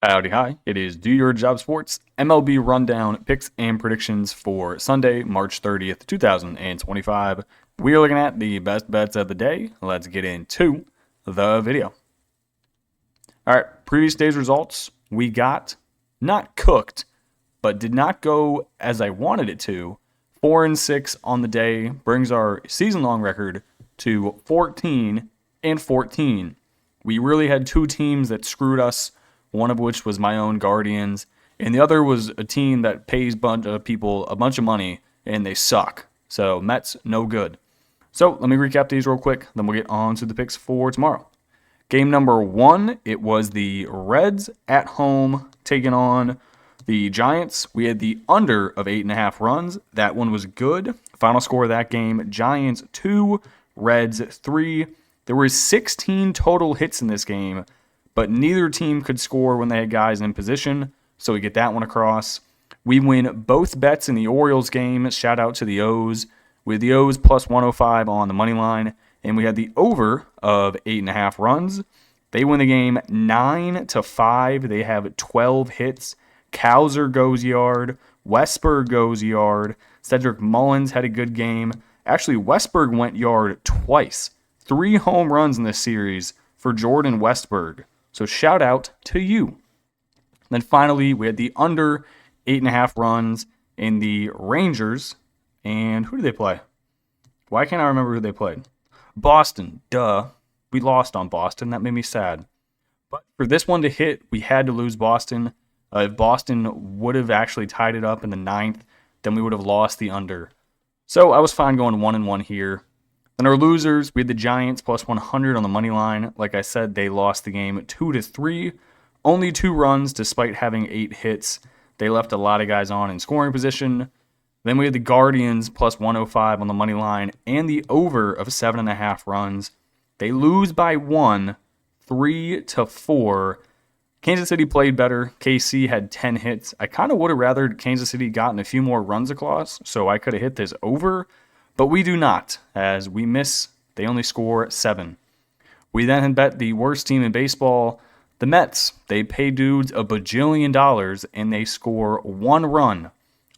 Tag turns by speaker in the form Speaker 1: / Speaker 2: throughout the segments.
Speaker 1: Howdy, hi. It is Do Your Job Sports MLB Rundown picks and predictions for Sunday, March 30th, 2025. We are looking at the best bets of the day. Let's get into the video. All right, previous day's results. We got not cooked, but did not go as I wanted it to. 4-6 on the day brings our season-long record to 14-14. We really had two teams that screwed us, one of which was my own Guardians, and the other was a team that pays a bunch of people a bunch of money, and they suck. So Mets, no good. So let me recap these real quick, then we'll get on to the picks for tomorrow. Game number 1, it was the Reds at home taking on the Giants. We had the under of 8.5 runs. That one was good. Final score of that game, Giants 2, Reds 3. There were 16 total hits in this game, but neither team could score when they had guys in position, so we get that one across. We win both bets in the Orioles game. Shout out to the O's. With the O's plus 105 on the money line, and we had the over of 8.5 runs. They win the game 9-5. They have 12 hits. Cowser goes yard. Westberg goes yard. Cedric Mullins had a good game. Actually, Westberg went yard twice. 3 home runs in this series for Jordan Westberg. So shout out to you. Then finally, we had the under 8.5 runs in the Rangers. And who did they play? Why can't I remember who they played? Boston. Duh. We lost on Boston. That made me sad. But for this one to hit, we had to lose Boston. If Boston would have actually tied it up in the 9th, then we would have lost the under. So I was fine going 1-1 here. Then our losers, we had the Giants plus 100 on the money line. Like I said, they lost the game 2-3. Only 2 runs despite having 8 hits. They left a lot of guys on in scoring position. Then we had the Guardians plus 105 on the money line and the over of 7.5 runs. They lose by 1, 3-4. Kansas City played better. KC had 10 hits. I kind of would have rather Kansas City gotten a few more runs across, so I could have hit this over. But we do not, as we miss. They only score 7. We then had bet the worst team in baseball, the Mets. They pay dudes a bajillion dollars, and they score 1 run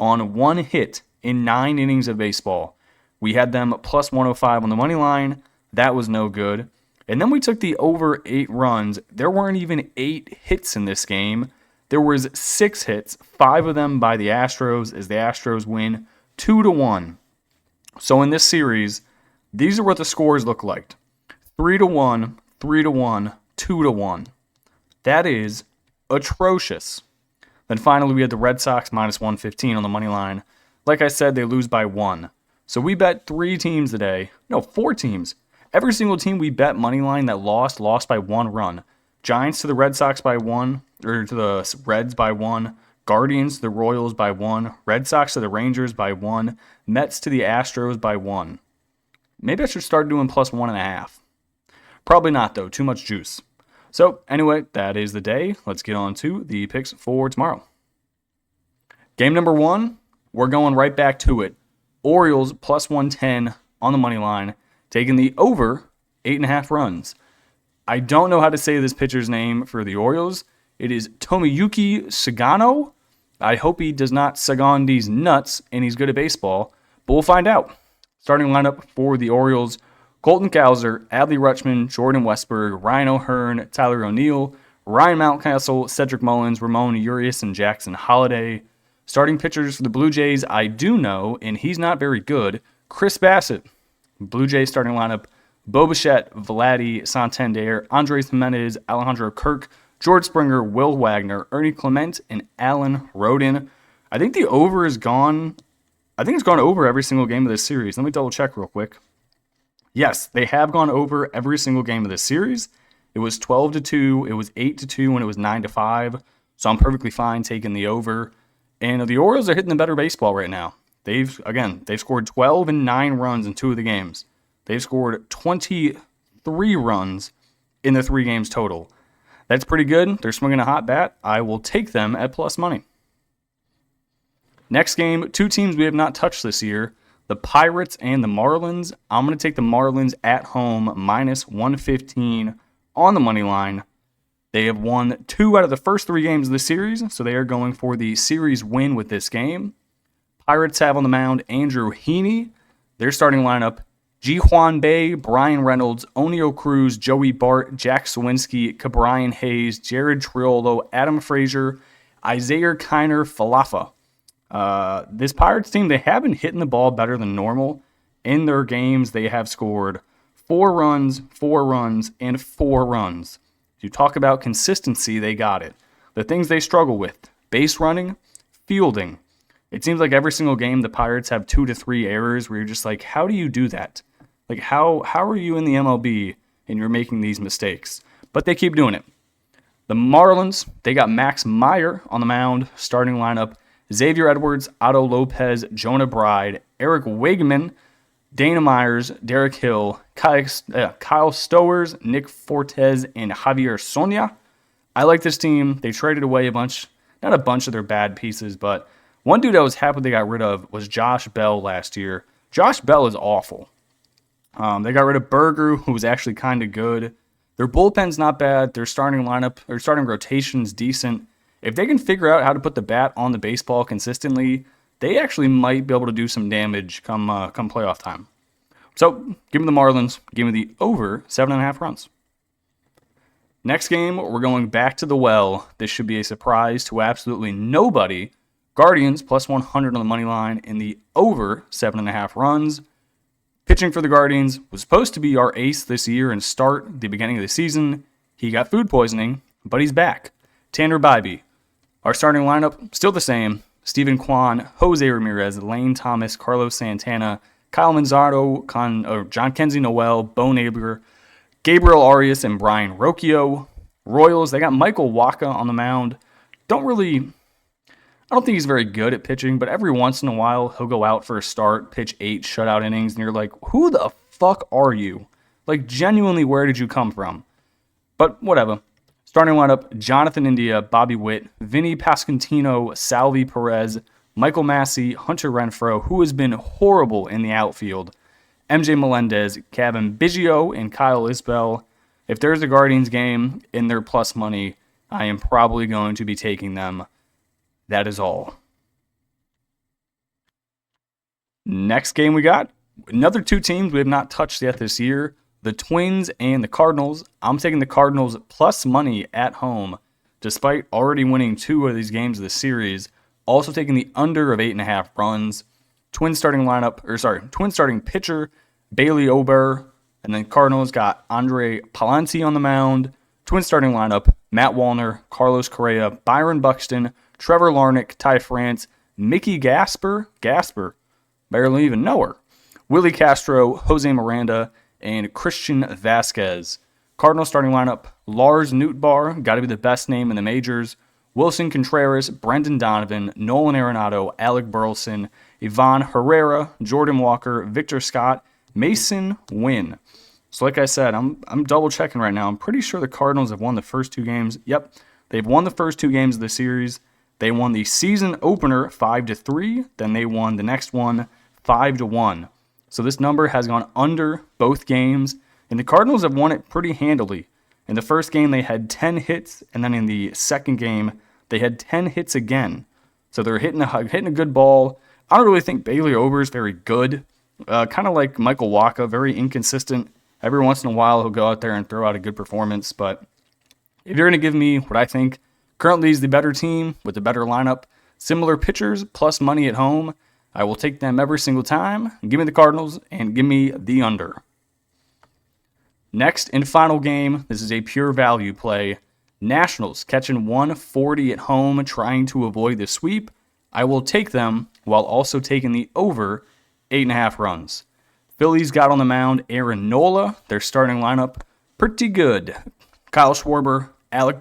Speaker 1: on 1 hit in 9 innings of baseball. We had them plus 105 on the money line. That was no good. And then we took the over 8 runs. There weren't even 8 hits in this game. There was 6 hits, 5 of them by the Astros, as the Astros win 2-1. So in this series, these are what the scores look like. 3-1, 3-1, 2-1. That is atrocious. Then finally, we had the Red Sox minus 115 on the money line. Like I said, they lose by 1. So we bet 3 teams today. No, 4 teams. Every single team we bet money line that lost by 1 run. Giants to the Red Sox by 1, or to the Reds by 1. Guardians to the Royals by 1. Red Sox to the Rangers by 1. Mets to the Astros by 1. Maybe I should start doing plus 1.5. Probably not, though. Too much juice. So, anyway, that is the day. Let's get on to the picks for tomorrow. Game number 1, we're going right back to it. Orioles plus 110 on the money line, taking the over 8.5 runs. I don't know how to say this pitcher's name for the Orioles. It is Tomoyuki Sagano. I hope he does not sagon these nuts and he's good at baseball, but we'll find out. Starting lineup for the Orioles, Colton Cowser, Adley Rutschman, Jordan Westberg, Ryan O'Hearn, Tyler O'Neill, Ryan Mountcastle, Cedric Mullins, Ramon Urias, and Jackson Holliday. Starting pitchers for the Blue Jays, I do know, and he's not very good, Chris Bassett. Blue Jays starting lineup, Bo Bichette, Vladdy Santander, Andres Jimenez, Alejandro Kirk, George Springer, Will Wagner, Ernie Clement, and Alan Rodin. I think the over is gone. I think it's gone over every single game of this series. Let me double check real quick. Yes, they have gone over every single game of this series. It was 12-2, it was 8-2, and it was 9-5. So I'm perfectly fine taking the over. And the Orioles are hitting the better baseball right now. They've scored 12 and 9 runs in 2 of the games. They've scored 23 runs in the 3 games total. That's pretty good. They're swinging a hot bat. I will take them at plus money. Next game, 2 teams we have not touched this year, the Pirates and the Marlins. I'm going to take the Marlins at home minus 115 on the money line. They have won 2 out of the first 3 games of the series, so they are going for the series win with this game. Pirates have on the mound Andrew Heaney. Their starting lineup: Ji Hwan Bae, Brian Reynolds, Oneo Cruz, Joey Bart, Jack Sawinski, Cabrian Hayes, Jared Triolo, Adam Frazier, Isaiah Kiner Falafa. This Pirates team, they have been hitting the ball better than normal. In their games, they have scored 4 runs, 4 runs, and 4 runs. You talk about consistency, they got it. The things they struggle with: base running, fielding. It seems like every single game the Pirates have 2 to 3 errors where you're just like, how do you do that? Like, how are you in the MLB and you're making these mistakes? But they keep doing it. The Marlins, they got Max Meyer on the mound, starting lineup: Xavier Edwards, Otto Lopez, Jonah Bride, Eric Wegman, Dana Myers, Derek Hill, Kyle Stowers, Nick Fortes, and Javier Sonia. I like this team. They traded away not a bunch of their bad pieces, but one dude I was happy they got rid of was Josh Bell last year. Josh Bell is awful. They got rid of Berger, who was actually kind of good. Their bullpen's not bad. Their starting rotation's decent. If they can figure out how to put the bat on the baseball consistently, they actually might be able to do some damage come playoff time. So, give me the Marlins. Give me the over 7.5 runs. Next game, we're going back to the well. This should be a surprise to absolutely nobody. Guardians plus 100 on the money line in the over 7.5 runs. Pitching for the Guardians was supposed to be our ace this year and start the beginning of the season. He got food poisoning, but he's back. Tanner Bybee. Our starting lineup, still the same: Steven Kwan, Jose Ramirez, Lane Thomas, Carlos Santana, Kyle Manzardo, John Kenzie Noel, Bo Neighbor, Gabriel Arias, and Brian Rocchio. Royals, they got Michael Wacha on the mound. I don't think he's very good at pitching, but every once in a while, he'll go out for a start, pitch 8 shutout innings, and you're like, who the fuck are you? Like, genuinely, where did you come from? But whatever. Starting lineup: Jonathan India, Bobby Witt, Vinny Pasquantino, Salvi Perez, Michael Massey, Hunter Renfroe, who has been horrible in the outfield, MJ Melendez, Kevin Biggio, and Kyle Isbell. If there's a Guardians game in their plus money, I am probably going to be taking them. That is all. Next game we got another 2 teams we have not touched yet this year: the Twins and the Cardinals. I'm taking the Cardinals plus money at home, despite already winning 2 of these games of the series. Also taking the under of 8.5 runs. Twins starting pitcher Bailey Ober, and then Cardinals got Andre Palante on the mound. Twins starting lineup: Matt Wallner, Carlos Correa, Byron Buxton, Trevor Larnach, Ty France, Mickey Gasper, barely even know her, Willie Castro, Jose Miranda, and Christian Vasquez. Cardinals starting lineup: Lars Nootbaar, got to be the best name in the majors, Wilson Contreras, Brendan Donovan, Nolan Arenado, Alec Burleson, Ivan Herrera, Jordan Walker, Victor Scott, Mason Wynn. So like I said, I'm double checking right now. I'm pretty sure the Cardinals have won the first 2 games. Yep, they've won the first 2 games of the series. They won the season opener 5-3. Then they won the next one 5-1. So this number has gone under both games, and the Cardinals have won it pretty handily. In the first game, they had 10 hits, and then in the second game, they had 10 hits again. So they're hitting a good ball. I don't really think Bailey Ober is very good. Kind of like Michael Wacha, very inconsistent. Every once in a while, he'll go out there and throw out a good performance. But if you're going to give me what I think currently is the better team with the better lineup, similar pitchers, plus money at home, I will take them every single time. Give me the Cardinals and give me the under. Next and final game, this is a pure value play. Nationals catching 140 at home, trying to avoid the sweep. I will take them while also taking the over 8.5 runs. Phillies got on the mound Aaron Nola. Their starting lineup, pretty good: Kyle Schwarber, Alec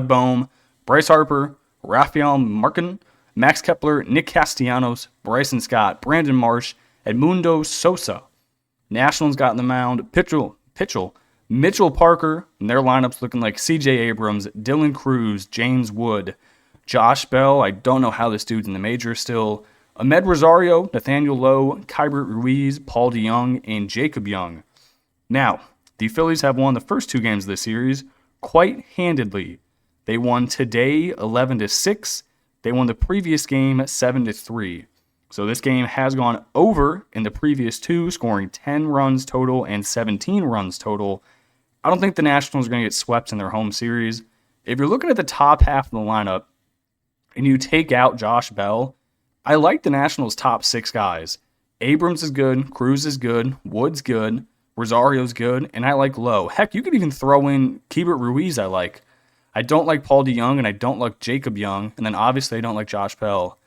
Speaker 1: Boehm, Bryce Harper, Rafael Markin, Max Kepler, Nick Castellanos, Bryson Scott, Brandon Marsh, Edmundo Sosa. Nationals got on the mound Mitchell Parker, and their lineups looking like C.J. Abrams, Dylan Cruz, James Wood, Josh Bell. I don't know how this dude's in the majors still. Ahmed Rosario, Nathaniel Lowe, Kybert Ruiz, Paul DeYoung, and Jacob Young. Now, the Phillies have won the first 2 games of the series. quite handedly. They won today 11-6. They won the previous game 7-3. So this game has gone over in the previous two, scoring 10 runs total and 17 runs total. I don't think the Nationals are going to get swept in their home series. If you're looking at the top half of the lineup and you take out Josh Bell, I like the Nationals' top 6 guys. Abrams is good, Cruz is good, Wood's good, Rosario's good, and I like Lowe. Heck, you could even throw in Keibert Ruiz I like. I don't like Paul DeYoung, and I don't like Jacob Young, and then obviously I don't like Josh Bell.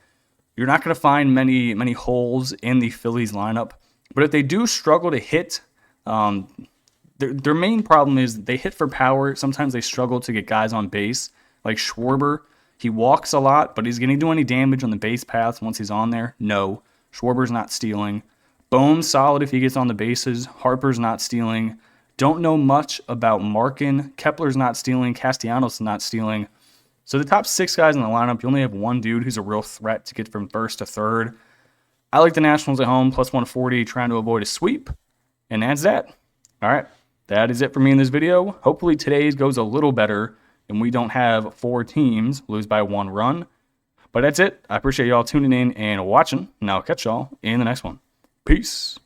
Speaker 1: You're not going to find many holes in the Phillies lineup, but if they do struggle to hit, their main problem is they hit for power. Sometimes they struggle to get guys on base, like Schwarber. He walks a lot, but he's going to do any damage on the base paths once he's on there? No. Schwarber's not stealing. Bone's solid if he gets on the bases. Harper's not stealing. Don't know much about Markin. Kepler's not stealing. Castellanos is not stealing. So the top 6 guys in the lineup, you only have one dude who's a real threat to get from first to third. I like the Nationals at home, plus 140, trying to avoid a sweep. And that's that. All right, that is it for me in this video. Hopefully today's goes a little better and we don't have 4 teams lose by 1 run. But that's it. I appreciate y'all tuning in and watching, and I'll catch y'all in the next one. Peace.